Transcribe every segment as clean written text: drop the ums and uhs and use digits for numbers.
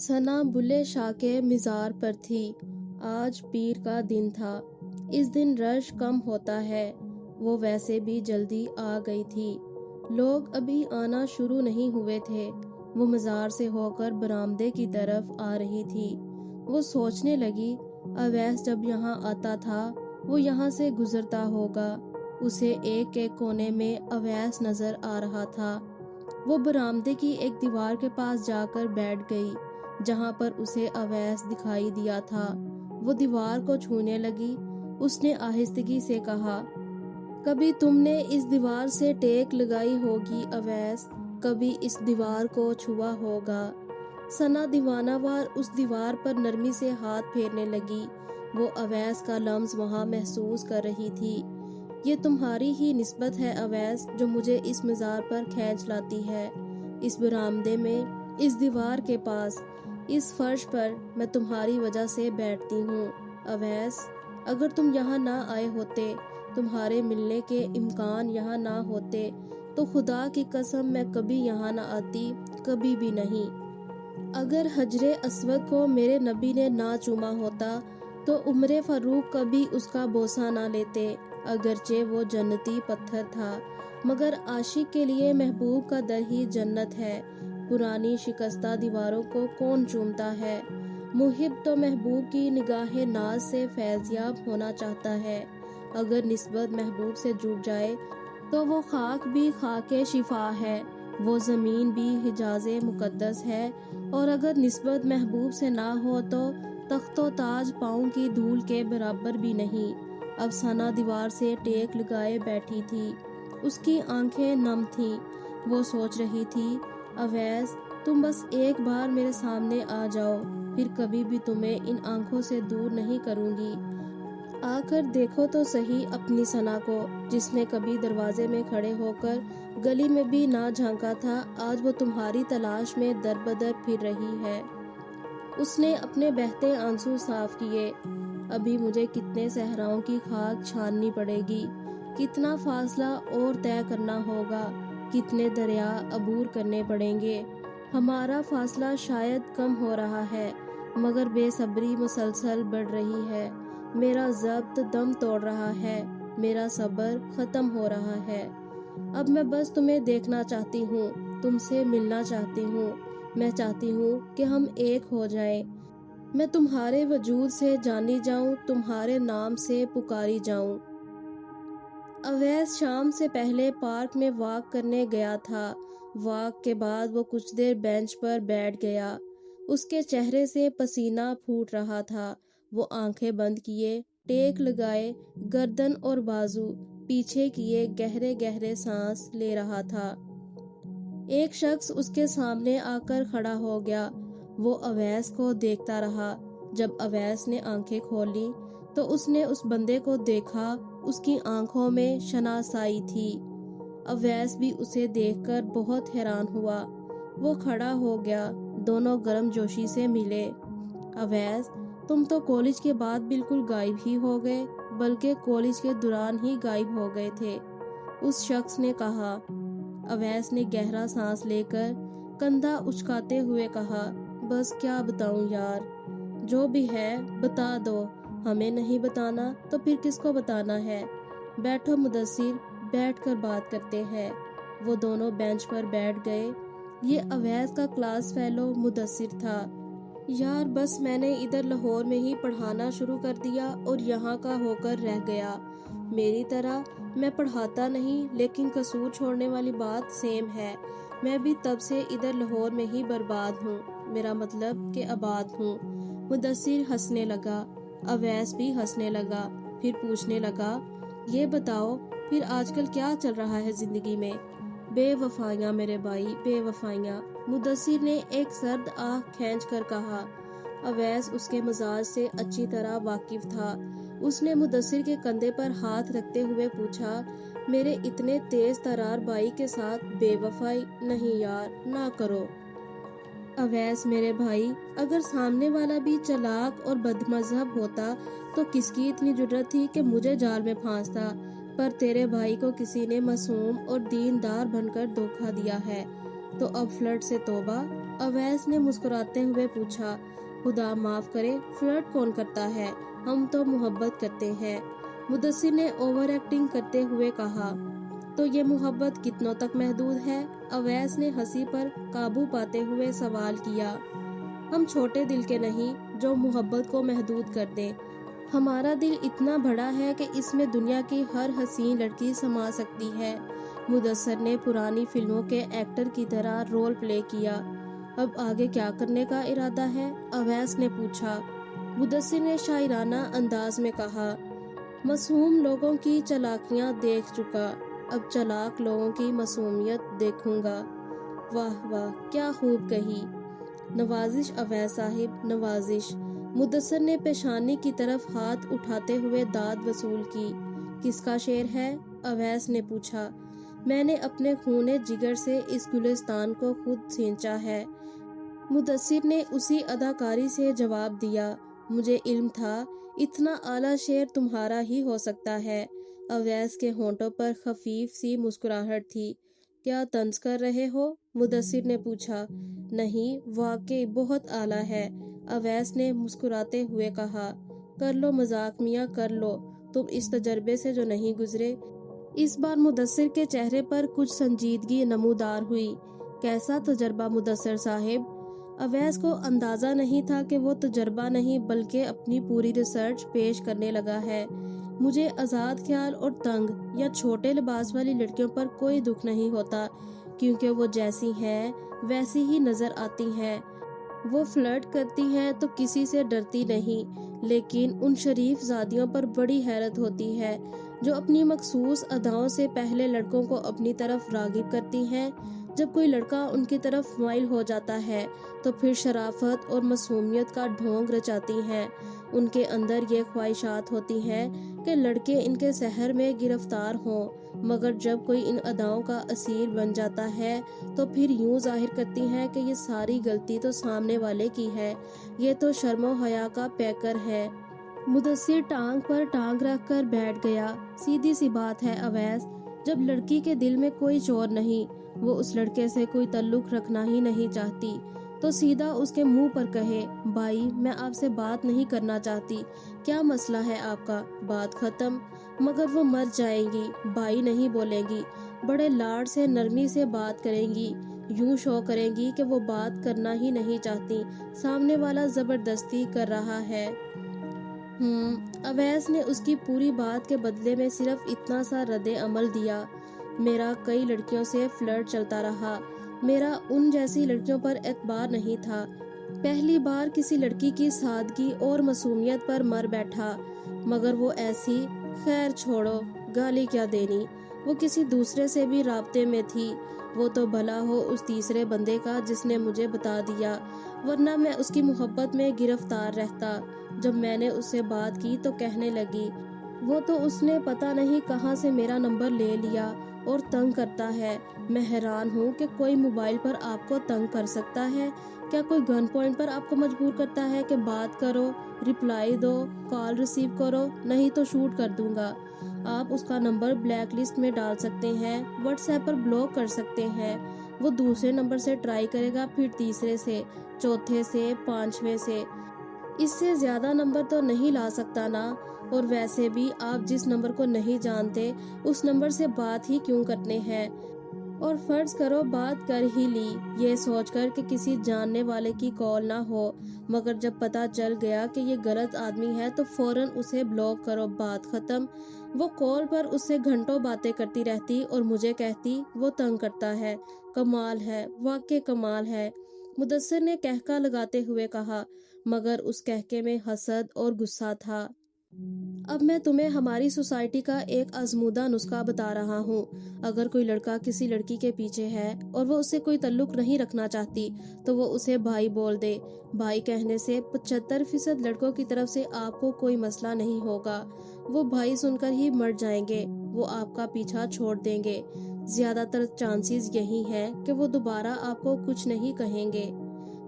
سنا بلے شاہ کے مزار پر تھی۔ آج پیر کا دن تھا۔ اس دن رش کم ہوتا ہے۔ وہ ویسے بھی جلدی آ گئی تھی۔ لوگ ابھی آنا شروع نہیں ہوئے تھے۔ وہ مزار سے ہو کر برآمدے کی طرف آ رہی تھی۔ وہ سوچنے لگی، اویس جب یہاں آتا تھا وہ یہاں سے گزرتا ہوگا۔ اسے ایک ایک کونے میں اویس نظر آ رہا تھا۔ وہ برآمدے کی ایک دیوار کے پاس جا کر بیٹھ گئی جہاں پر اسے اویس دکھائی دیا تھا۔ وہ دیوار کو چھونے لگی۔ اس نے آہستگی سے کہا، کبھی تم نے اس دیوار سے ٹیک لگائی ہوگی اویس، کبھی اس دیوار کو چھوا ہوگا۔ سنا دیوانہ وار اس دیوار پر نرمی سے ہاتھ پھیرنے لگی۔ وہ اویس کا لمس وہاں محسوس کر رہی تھی۔ یہ تمہاری ہی نسبت ہے اویس جو مجھے اس مزار پر کھینچ لاتی ہے۔ اس برآمدے میں، اس دیوار کے پاس، اس فرش پر میں تمہاری وجہ سے بیٹھتی ہوں۔ اویس، اگر تم یہاں نہ آئے ہوتے، تمہارے ملنے کے امکان یہاں نہ ہوتے، تو خدا کی قسم میں کبھی یہاں نہ آتی، کبھی بھی نہیں۔ اگر حجر اسود کو میرے نبی نے نہ چوما ہوتا تو عمر فاروق کبھی اس کا بوسہ نہ لیتے، اگرچہ وہ جنتی پتھر تھا، مگر عاشق کے لیے محبوب کا در ہی جنت ہے۔ پرانی شکستہ دیواروں کو کون چومتا ہے؟ محب تو محبوب کی نگاہ ناز سے فیضیاب ہونا چاہتا ہے۔ اگر نسبت محبوب سے جڑ جائے تو وہ خاک بھی خاک شفا ہے، وہ زمین بھی حجاز مقدس ہے، اور اگر نسبت محبوب سے نہ ہو تو تخت و تاج پاؤں کی دھول کے برابر بھی نہیں۔ اب سنا دیوار سے ٹیک لگائے بیٹھی تھی۔ اس کی آنکھیں نم تھیں۔ وہ سوچ رہی تھی، اویس، تم بس ایک بار میرے سامنے آ جاؤ، پھر کبھی بھی تمہیں ان آنکھوں سے دور نہیں کروں گی۔ آ کر دیکھو تو صحیح اپنی سنا کو، جس نے کبھی دروازے میں کھڑے ہو کر گلی میں بھی نہ جھانکا تھا، آج وہ تمہاری تلاش میں در بدر پھر رہی ہے۔ اس نے اپنے بہتے آنسو صاف کیے۔ ابھی مجھے کتنے صحراؤں کی خاک چھاننی پڑے گی، کتنا فاصلہ اور طے کرنا ہوگا، کتنے دریا عبور کرنے پڑیں گے۔ ہمارا فاصلہ شاید کم ہو رہا ہے، مگر بے صبری مسلسل بڑھ رہی ہے۔ میرا ضبط دم توڑ رہا ہے، میرا صبر ختم ہو رہا ہے۔ اب میں بس تمہیں دیکھنا چاہتی ہوں، تم سے ملنا چاہتی ہوں۔ میں چاہتی ہوں کہ ہم ایک ہو جائیں، میں تمہارے وجود سے جانی جاؤں، تمہارے نام سے پکاری جاؤں۔ اویس شام سے پہلے پارک میں واک کرنے گیا تھا۔ واک کے بعد وہ کچھ دیر بینچ پر بیٹھ گیا۔ اس کے چہرے سے پسینہ پھوٹ رہا تھا۔ وہ آنکھیں بند کیے، ٹیک لگائے، گردن اور بازو پیچھے کیے گہرے گہرے سانس لے رہا تھا۔ ایک شخص اس کے سامنے آ کر کھڑا ہو گیا۔ وہ اویس کو دیکھتا رہا۔ جب اویس نے آنکھیں کھولیں تو اس نے اس بندے کو دیکھا۔ اس کی آنکھوں میں شناسائی تھی۔ اویس بھی اسے دیکھ کر بہت حیران ہوا۔ وہ کھڑا ہو گیا۔ دونوں گرم جوشی سے ملے۔ اویس، تم تو کالج کے بعد بالکل غائب ہی ہو گئے، بلکہ کالج کے دوران ہی غائب ہو گئے تھے، اس شخص نے کہا۔ اویس نے گہرا سانس لے کر کندھا اچکاتے ہوئے کہا، بس کیا بتاؤں یار، جو بھی ہے بتا دو، ہمیں نہیں بتانا تو پھر کس کو بتانا ہے؟ بیٹھو مدثر، بیٹھ کر بات کرتے ہیں۔ وہ دونوں بینچ پر بیٹھ گئے۔ یہ اویس کا کلاس فیلو مدثر تھا۔ یار بس میں نے ادھر لاہور میں ہی پڑھانا شروع کر دیا اور یہاں کا ہو کر رہ گیا۔ میری طرح میں پڑھاتا نہیں، لیکن قصور چھوڑنے والی بات سیم ہے۔ میں بھی تب سے ادھر لاہور میں ہی برباد ہوں، میرا مطلب کہ آباد ہوں۔ مدثر ہنسنے لگا۔ اویس بھی ہنسنے لگا۔ پھر پوچھنے لگا، یہ بتاؤ پھر آج کل کیا چل رہا ہے زندگی میں؟ بے وفائیاں میرے بھائی، بے وفائیاں، مدثر نے ایک سرد آہ کھینچ کر کہا۔ اویس اس کے مزاج سے اچھی طرح واقف تھا۔ اس نے مدثر کے کندھے پر ہاتھ رکھتے ہوئے پوچھا، میرے اتنے تیز ترار بھائی کے ساتھ بے وفائی؟ نہیں یار، نہ کرو۔ اویس میرے بھائی، اگر سامنے والا بھی چالاک اور بدمذہب ہوتا تو کس کی اتنی جرأت تھی کہ مجھے جال میں پھانستا؟ پر تیرے بھائی کو کسی نے معصوم اور دیندار بن کر دھوکہ دیا ہے، تو اب فلرٹ سے توبہ۔ अवैस ने मुस्कुराते हुए पूछा, खुदा माफ करे, फ्लर्ट कौन करता है, हम तो मोहब्बत करते हैं। मुदस्सिर ने ओवर एक्टिंग करते हुए कहा, तो ये मोहब्बत कितनों तक महदूद है? अवैस ने हंसी पर काबू पाते हुए सवाल किया। हम छोटे दिल के नहीं जो मोहब्बत को महदूद कर दें। हमारा दिल इतना बड़ा है कि इसमें दुनिया की हर हसीन लड़की समा सकती है। मुदस्सिर ने पुरानी फिल्मों के एक्टर की तरह रोल प्ले किया। अब आगे क्या करने का इरादा है? अवैस ने पूछा। मुदस्सिर ने शायराना अंदाज में कहा, मासूम लोगों की चालाकियां देख चुका, अब चालाक लोगों की मासूमियत देखूंगा। वाह वाह, क्या खूब कही। नवाजिश अवैस साहिब, नवाजिश। मुदस्सिर ने पेशानी की तरफ हाथ उठाते हुए दाद वसूल की। किसका शेर है? अवैस ने पूछा। मैंने अपने खूने जिगर से इस गुलिस्तान को खुद सींचा है। मुदस्सिर ने उसी अदाकारी से जवाब दिया। मुझे इल्म था इतना आला शेर तुम्हारा ही हो सकता है। अवैस के होंठों पर खफीफ सी मुस्कुराहट थी। क्या तंज कर रहे हो? मुदस्सिर ने पूछा। नहीं, वाकई बहुत आला है, अवैस ने मुस्कुराते हुए कहा। कर लो मजाक मियाँ, कर लो, तुम इस तजर्बे से जो नहीं गुजरे। इस बार मुदस्सिर के चेहरे पर कुछ संजीदगी नमूदार हुई। कैसा तजर्बा मुदस्सिर साहिब? अवैस को अंदाजा नहीं था कि वो तजर्बा नहीं बल्कि अपनी पूरी रिसर्च पेश करने लगा है। मुझे आज़ाद ख्याल और तंग या छोटे लिबास वाली लड़कियों पर कोई दुख नहीं होता, क्योंकि वो जैसी हैं वैसी ही नजर आती हैं। वो फ्लर्ट करती हैं तो किसी से डरती नहीं, लेकिन उन शरीफ ज़ादियों पर बड़ी हैरत होती है जो अपनी मखसूस अदाओं से पहले लड़कों को अपनी तरफ रागिब करती हैं। जब कोई लड़का उनकी तरफ माइल हो जाता है तो फिर शराफत और मासूमियत का ढोंग रचाती हैं। उनके अंदर ये ख्वाहिशात होती हैं कि लड़के इनके सहर में गिरफ्तार हों, मगर जब कोई इन अदाओं का असीर बन जाता है तो फिर यूं जाहिर करती हैं कि ये सारी गलती तो सामने वाले की है, ये तो शर्मो हया का पैकर है। मुदस्सिर टांग पर टांग रख कर बैठ गया। सीधी सी बात है अवैस, जब लड़की के दिल में कोई चोर नहीं, वो उस लड़के से कोई ताल्लुक रखना ही नहीं चाहती, तो सीधा उसके मुंह पर कहे, भाई मैं आपसे बात नहीं करना चाहती, क्या मसला है आपका, बात खत्म। मगर वो मर जाएंगी, भाई नहीं बोलेंगी, बड़े लाड से नरमी से बात करेंगी, यूं शो करेंगी कि वो बात करना ही नहीं चाहती, सामने वाला जबरदस्ती कर रहा है। अवैस ने उसकी पूरी बात के बदले में सिर्फ इतना सा रद्दे अमल दिया। मेरा कई लड़कियों से फ्लर्ट चलता रहा, मेरा उन जैसी लड़कियों पर एतबार नहीं था। पहली बार किसी लड़की की सादगी और मासूमियत पर मर बैठा, मगर वो ऐसी, खैर छोड़ो, गाली क्या देनी, वो किसी दूसरे से भी राब्ते में थी। वो तो भला हो उस तीसरे बंदे का जिसने मुझे बता दिया, वरना मैं उसकी मोहब्बत में गिरफ्तार रहता। जब मैंने उससे बात की तो कहने लगी, वो तो उसने पता नहीं कहां से मेरा नंबर ले लिया और तंग करता है। मैं हैरान हूँ कि कोई मोबाइल पर आपको तंग कर सकता है। क्या कोई गन पॉइंट पर आपको मजबूर करता है कि बात करो, रिप्लाई दो, कॉल रिसीव करो, नहीं तो शूट कर दूंगा। आप उसका नंबर ब्लैक लिस्ट में डाल सकते हैं, व्हाट्सएप पर ब्लॉक कर सकते हैं। वो दूसरे नंबर से ट्राई करेगा, फिर तीसरे से, चौथे से, पांचवें से, इससे ज्यादा नंबर तो नहीं ला सकता ना। और वैसे भी आप जिस नंबर को नहीं जानते उस नंबर से बात ही क्यों करने हैं। और फर्ज करो बात कर ही ली, ये सोचकर कि किसी जानने वाले की कॉल ना हो, मगर जब पता चल गया कि ये गलत आदमी है तो फौरन उसे ब्लॉक करो, बात खत्म। वो कॉल पर उससे घंटों बातें करती रहती और मुझे कहती वो तंग करता है। कमाल है, वाकई कमाल है, मुदस्सिर ने कहका लगाते हुए कहा, मगर उस कहके में हसद और गुस्सा था। अब मैं तुम्हें हमारी सोसाइटी का एक आजमूदा नुस्खा बता रहा हूँ। अगर कोई लड़का किसी लड़की के पीछे है और वो उससे कोई ताल्लुक नहीं रखना चाहती तो वो उसे भाई बोल दे। भाई कहने से 75% लड़कों की तरफ से आपको कोई मसला नहीं होगा। वो भाई सुनकर ही मर जाएंगे, वो आपका पीछा छोड़ देंगे। ज्यादातर चांसेस यही हैं कि वो दोबारा आपको कुछ नहीं कहेंगे।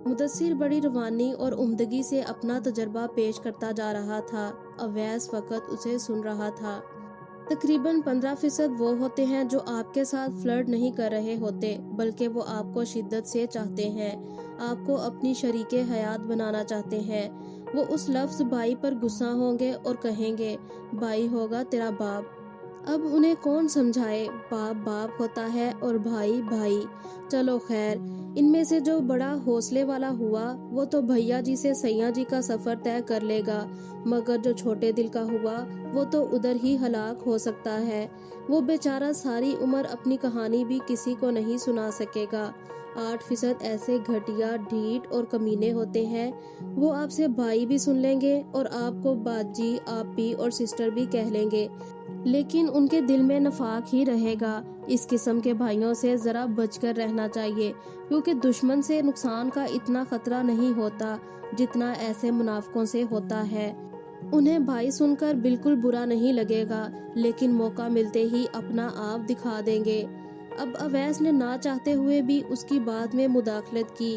मुदस्सिर बड़ी रवानी और उम्दगी से अपना तजर्बा पेश करता जा रहा था। अवैस फकत उसे सुन रहा था। तकरीबन 15% वो होते हैं जो आपके साथ फ्लर्ट नहीं कर रहे होते, बल्कि वो आपको शिद्दत से चाहते हैं, आपको अपनी शरीके हयात बनाना चाहते हैं। वो उस लफ्ज़ भाई पर गुस्सा होंगे और कहेंगे, भाई होगा तेरा बाप। अब उन्हें कौन समझाए, बाप बाप होता है और भाई भाई। चलो खैर, इनमें से जो बड़ा हौसले वाला हुआ वो तो भैया जी से सैया जी का सफर तय कर लेगा, मगर जो छोटे दिल का हुआ वो तो उधर ही हलाक हो सकता है। वो बेचारा सारी उम्र अपनी कहानी भी किसी को नहीं सुना सकेगा। 8% ऐसे घटिया, ढीठ और कमीने होते हैं, वो आपसे भाई भी सुन लेंगे और आपको बाजी, आपी और सिस्टर भी कह लेंगे, लेकिन उनके दिल में नफाक ही रहेगा। इस किस्म के भाइयों से जरा बचकर रहना चाहिए, क्योंकि दुश्मन से नुकसान का इतना खतरा नहीं होता जितना ऐसे मुनाफिकों से होता है। उन्हें भाई सुनकर बिल्कुल बुरा नहीं लगेगा, लेकिन मौका मिलते ही अपना आप दिखा देंगे। अब अवैस ने ना चाहते हुए भी उसकी बात में मुदाखलत की।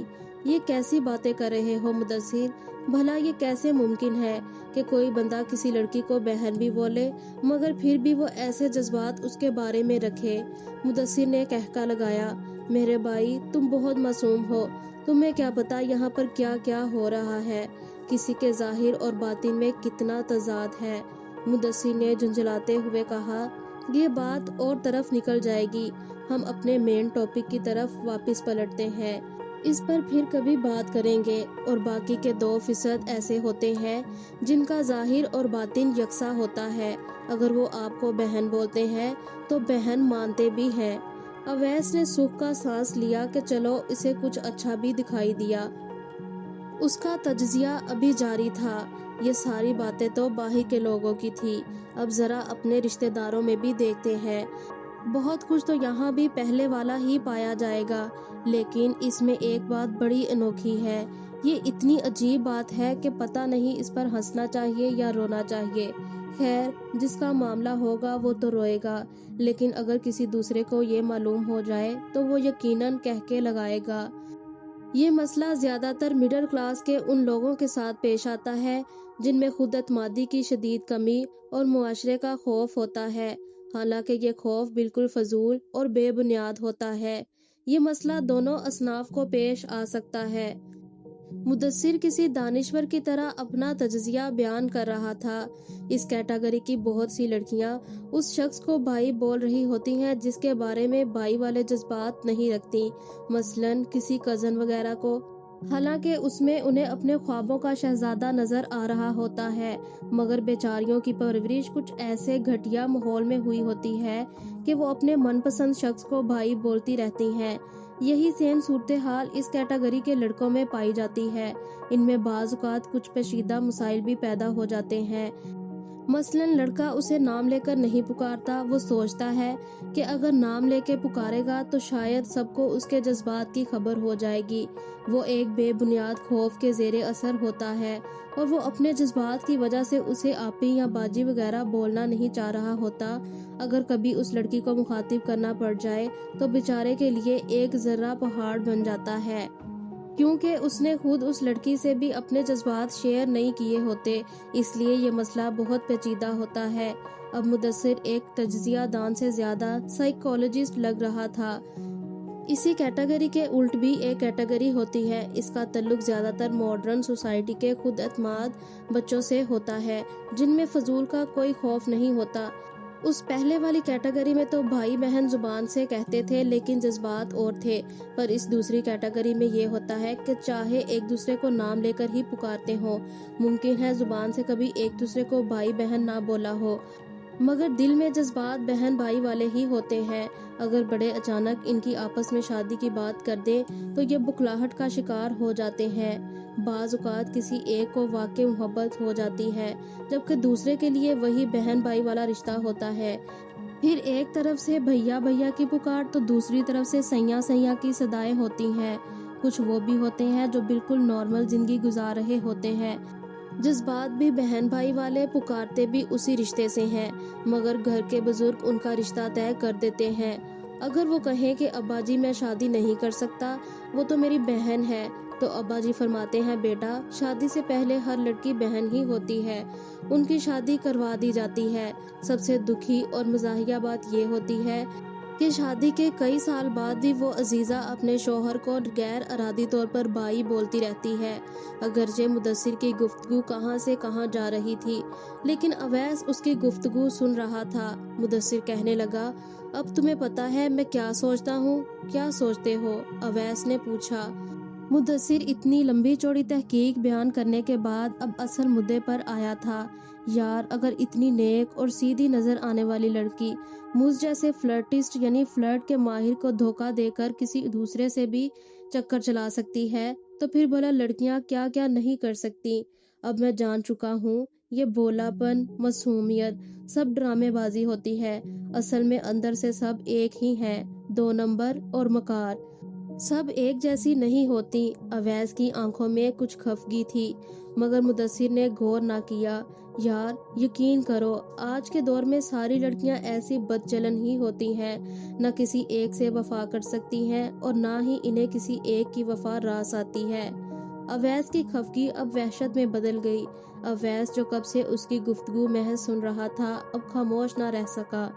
ये कैसी बातें कर रहे हो मुदस्सिर, भला ये कैसे मुमकिन है कि कोई बंदा किसी लड़की को बहन भी बोले, मगर फिर भी वो ऐसे जज्बात उसके बारे में रखे। मुदस्सिर ने कहका लगाया, मेरे भाई तुम बहुत मासूम हो, तुम्हें क्या पता यहाँ पर क्या क्या हो रहा है, किसी के जाहिर और बातिन में कितना तजाद है। मुदस्सिर ने झुंझलाते हुए कहा, ये बात और तरफ निकल जाएगी, हम अपने मेन टॉपिक की तरफ वापस पलटते हैं, इस पर फिर कभी बात करेंगे। और बाकी के 2% ऐसे होते हैं जिनका जाहिर और बातिन यकसा होता है। अगर वो आपको बहन बोलते हैं तो बहन मानते भी हैं। अवैस ने सुख का सांस लिया कि चलो इसे कुछ अच्छा भी दिखाई दिया। उसका तज्जिया अभी जारी था। ये सारी बातें तो बाही के लोगों की थी, अब जरा अपने रिश्तेदारों में भी देखते हैं। बहुत कुछ तो यहाँ भी पहले वाला ही पाया जाएगा, लेकिन इसमें एक बात बड़ी अनोखी है। ये इतनी अजीब बात है कि पता नहीं इस पर हंसना चाहिए या रोना चाहिए। खैर, जिसका मामला होगा वो तो रोएगा, लेकिन अगर किसी दूसरे को ये मालूम हो जाए तो वो यकीनन कह के लगाएगा। ये मसला ज्यादातर मिडिल क्लास के उन लोगों के साथ पेश आता है जिनमें खुद एतमादी की शदीद कमी और मुआशरे का खौफ होता है। हालांकि ये खौफ बिल्कुल फजूल और बेबुनियाद होता है। ये मसला दोनों असनाफ को पेश आ सकता है। मुदस्सिर किसी दानिश्वर की तरह अपना तज्जिया बयान कर रहा था। इस कैटेगरी की बहुत सी लड़कियां उस शख्स को भाई बोल रही होती हैं जिसके बारे में भाई वाले जज्बात नहीं रखती, मसलन किसी कजन वगैरह को। हालांकि उसमें उन्हें अपने ख्वाबों का शहजादा नजर आ रहा होता है, मगर बेचारियों की परवरिश कुछ ऐसे घटिया माहौल में हुई होती है कि वो अपने मनपसंद शख्स को भाई बोलती रहती हैं। यही सेम सूरत हाल इस कैटेगरी के लड़कों में पाई जाती है। इनमें बाज़ औक़ात कुछ पेचीदा मसाइल भी पैदा हो जाते हैं। मसलन लड़का उसे नाम लेकर नहीं पुकारता, वो सोचता है कि अगर नाम लेके पुकारेगा तो शायद सबको उसके जज्बात की खबर हो जाएगी। वो एक बेबुनियाद खौफ के ज़ेरे असर होता है और वो अपने जज्बात की वजह से उसे आपी या बाजी वगैरह बोलना नहीं चाह रहा होता। अगर कभी उस लड़की को मुखातिब करना पड़ जाए तो बेचारे के लिए एक ज़र्रा पहाड़ बन जाता है, क्योंकि उसने खुद उस लड़की से भी अपने जज्बात शेयर नहीं किए होते। इसलिए ये मसला बहुत पेचीदा होता है। अब मुदस्सिर एक तज्जिया दान से ज्यादा साइकोलॉजिस्ट लग रहा था। इसी कैटेगरी के उल्ट भी एक कैटेगरी होती है। इसका ताल्लुक ज्यादातर मॉडर्न सोसाइटी के खुद एतमाद बच्चों से होता है, जिनमें फजूल का कोई खौफ नहीं होता। उस पहले वाली कैटेगरी में तो भाई बहन जुबान से कहते थे, लेकिन जज्बात और थे। पर इस दूसरी कैटेगरी में ये होता है कि चाहे एक दूसरे को नाम लेकर ही पुकारते हो, मुमकिन है जुबान से कभी एक दूसरे को भाई बहन ना बोला हो, मगर दिल में जज्बात बहन भाई वाले ही होते हैं। अगर बड़े अचानक इनकी आपस में शादी की बात कर दे तो ये बुखलाहट का शिकार हो जाते हैं। बाज़ औक़ात किसी एक को वाकई मोहब्बत हो जाती है, जबकि दूसरे के लिए वही बहन भाई वाला रिश्ता होता है। फिर एक तरफ से भैया भैया की पुकार तो दूसरी तरफ से सैया सैया की सदाएं होती हैं। कुछ वो भी होते हैं जो बिल्कुल नॉर्मल जिंदगी गुजार रहे होते हैं, जज्बात भी बहन भाई वाले, पुकारते भी उसी रिश्ते से हैं, मगर घर के बुजुर्ग उनका रिश्ता तय कर देते हैं। اگر وہ کہیں کہ ابا جی میں شادی نہیں کر سکتا، وہ تو میری بہن ہے، تو ابا جی فرماتے ہیں بیٹا شادی سے پہلے ہر لڑکی بہن ہی ہوتی ہے، ان کی شادی کروا دی جاتی ہے۔ سب سے دکھی اور مزاحیہ بات یہ ہوتی ہے کہ شادی کے کئی سال بعد بھی وہ عزیزہ اپنے شوہر کو غیر ارادی طور پر بھائی بولتی رہتی ہے۔ اگرچہ مدثر کی گفتگو کہاں سے کہاں جا رہی تھی، لیکن اویس اس کی گفتگو سن رہا تھا۔ مدثر کہنے لگا، اب تمہیں پتا ہے میں کیا سوچتا ہوں؟ کیا سوچتے ہو؟ اویس نے پوچھا۔ مدثر اتنی لمبی چوڑی تحقیق بیان کرنے کے بعد اب اصل مدعے پر آیا تھا۔ یار، اگر اتنی نیک اور سیدھی نظر آنے والی لڑکی مجھ جیسے فلرٹسٹ یعنی فلرٹ کے ماہر کو دھوکہ دے کر کسی دوسرے سے بھی چکر چلا سکتی ہے، تو پھر بھلا لڑکیاں کیا کیا نہیں کر سکتی۔ اب میں جان چکا ہوں یہ بولا پن، معصومیت سب ڈرامے بازی ہوتی ہے، اصل میں اندر سے سب ایک ہی ہیں، 2 نمبر اور مکار، سب ایک جیسی نہیں ہوتی۔ اویس کی آنکھوں میں کچھ خفگی تھی، مگر مدثر نے غور نہ کیا۔ یار یقین کرو، آج کے دور میں ساری لڑکیاں ایسی بدچلن ہی ہوتی ہیں، نہ کسی ایک سے وفا کر سکتی ہیں اور نہ ہی انہیں کسی ایک کی وفا راس آتی ہے۔ اویس کی خفگی اب وحشت میں بدل گئی۔ اویس جو کب سے اس کی گفتگو محض سن رہا تھا، اب خاموش نہ رہ سکا۔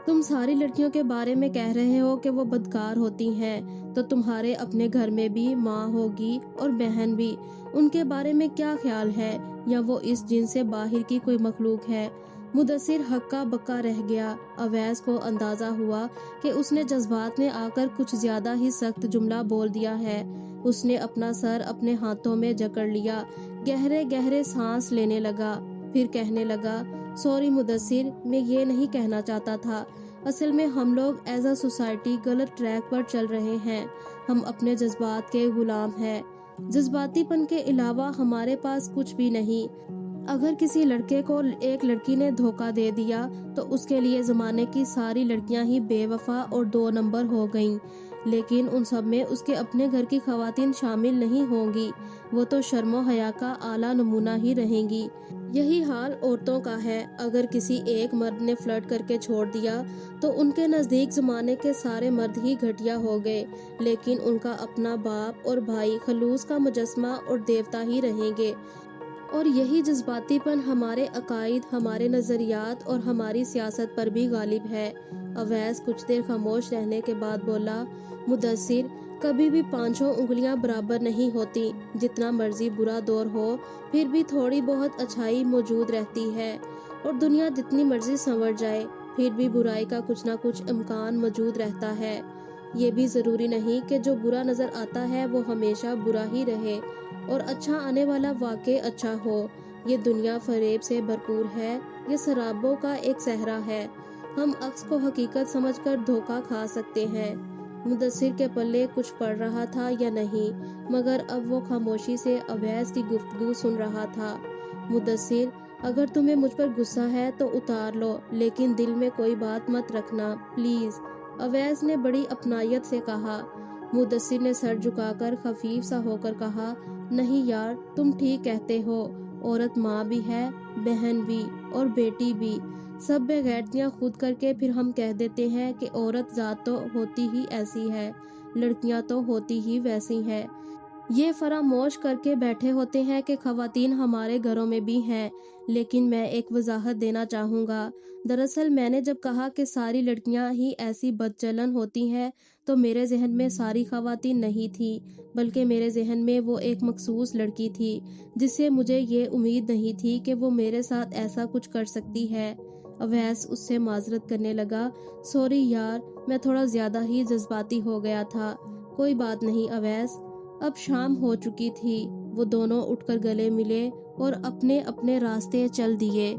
تم ساری لڑکیوں کے بارے میں کہہ رہے ہو کہ وہ بدکار ہوتی ہیں، تو تمہارے اپنے گھر میں بھی ماں ہوگی اور بہن بھی، ان کے بارے میں کیا خیال ہے؟ یا وہ اس جن سے باہر کی کوئی مخلوق ہے؟ مدثر ہکا بکا رہ گیا۔ اویس کو اندازہ ہوا کہ اس نے جذبات میں آ کر کچھ زیادہ ہی سخت جملہ بول دیا ہے۔ اس نے اپنا سر اپنے ہاتھوں میں جکڑ لیا، گہرے گہرے سانس لینے لگا، پھر کہنے لگا، سوری مدثر، میں یہ نہیں کہنا چاہتا تھا۔ اصل میں ہم لوگ ایز اے سوسائٹی غلط ٹریک پر چل رہے ہیں، ہم اپنے جذبات کے غلام ہیں، جذباتی پن کے علاوہ ہمارے پاس کچھ بھی نہیں۔ اگر کسی لڑکے کو ایک لڑکی نے دھوکہ دے دیا تو اس کے لیے زمانے کی ساری لڑکیاں ہی بے وفا اور 2 نمبر ہو گئیں، لیکن ان سب میں اس کے اپنے گھر کی خواتین شامل نہیں ہوں گی، وہ تو شرم و حیا کا اعلیٰ نمونہ ہی رہیں گی۔ یہی حال عورتوں کا ہے، اگر کسی ایک مرد نے فلرٹ کر کے چھوڑ دیا تو ان کے نزدیک زمانے کے سارے مرد ہی گھٹیا ہو گئے، لیکن ان کا اپنا باپ اور بھائی خلوص کا مجسمہ اور دیوتا ہی رہیں گے۔ اور یہی جذباتی پن ہمارے عقائد، ہمارے نظریات اور ہماری سیاست پر بھی غالب ہے۔ اویس کچھ دیر خاموش رہنے کے بعد بولا، مدثر، کبھی بھی 5 انگلیاں برابر نہیں ہوتی، جتنا مرضی برا دور ہو پھر بھی تھوڑی بہت اچھائی موجود رہتی ہے، اور دنیا جتنی مرضی سنور جائے پھر بھی برائی کا کچھ نہ کچھ امکان موجود رہتا ہے۔ یہ بھی ضروری نہیں کہ جو برا نظر آتا ہے وہ ہمیشہ برا ہی رہے اور اچھا آنے والا واقع اچھا ہو۔ یہ دنیا فریب سے بھرپور ہے، یہ سرابوں کا ایک صحرا ہے، ہم عکس کو حقیقت سمجھ کر دھوکہ کھا سکتے ہیں۔ مدثر کے پلے کچھ پڑ رہا تھا یا نہیں، مگر اب وہ خاموشی سے اویس کی گفتگو سن رہا تھا۔ مدثر، اگر تمہیں مجھ پر غصہ ہے تو اتار لو، لیکن دل میں کوئی بات مت رکھنا پلیز، اویس نے بڑی اپنائیت سے کہا۔ مدثر نے سر جھکا کر خفیف سا ہو کر کہا، نہیں یار، تم ٹھیک کہتے ہو، عورت ماں بھی ہے، بہن بھی اور بیٹی بھی، سب بے غیرتیاں خود کر کے پھر ہم کہہ دیتے ہیں کہ عورت ذات تو ہوتی ہی ایسی ہے، لڑکیاں تو ہوتی ہی ویسی ہیں۔ یہ فراموش کر کے بیٹھے ہوتے ہیں کہ خواتین ہمارے گھروں میں بھی ہیں۔ لیکن میں ایک وضاحت دینا چاہوں گا، دراصل میں نے جب کہا کہ ساری لڑکیاں ہی ایسی بدچلن ہوتی ہیں تو میرے ذہن میں ساری خواتین نہیں تھی، بلکہ میرے ذہن میں وہ ایک مخصوص لڑکی تھی جس سے مجھے یہ امید نہیں تھی کہ وہ میرے ساتھ ایسا کچھ کر سکتی ہے۔ اویس اس سے معذرت کرنے لگا، سوری یار، میں تھوڑا زیادہ ہی جذباتی ہو گیا تھا۔ کوئی بات نہیں اویس۔ اب شام ہو چکی تھی، وہ دونوں اٹھ کر گلے ملے اور اپنے اپنے راستے چل دیے۔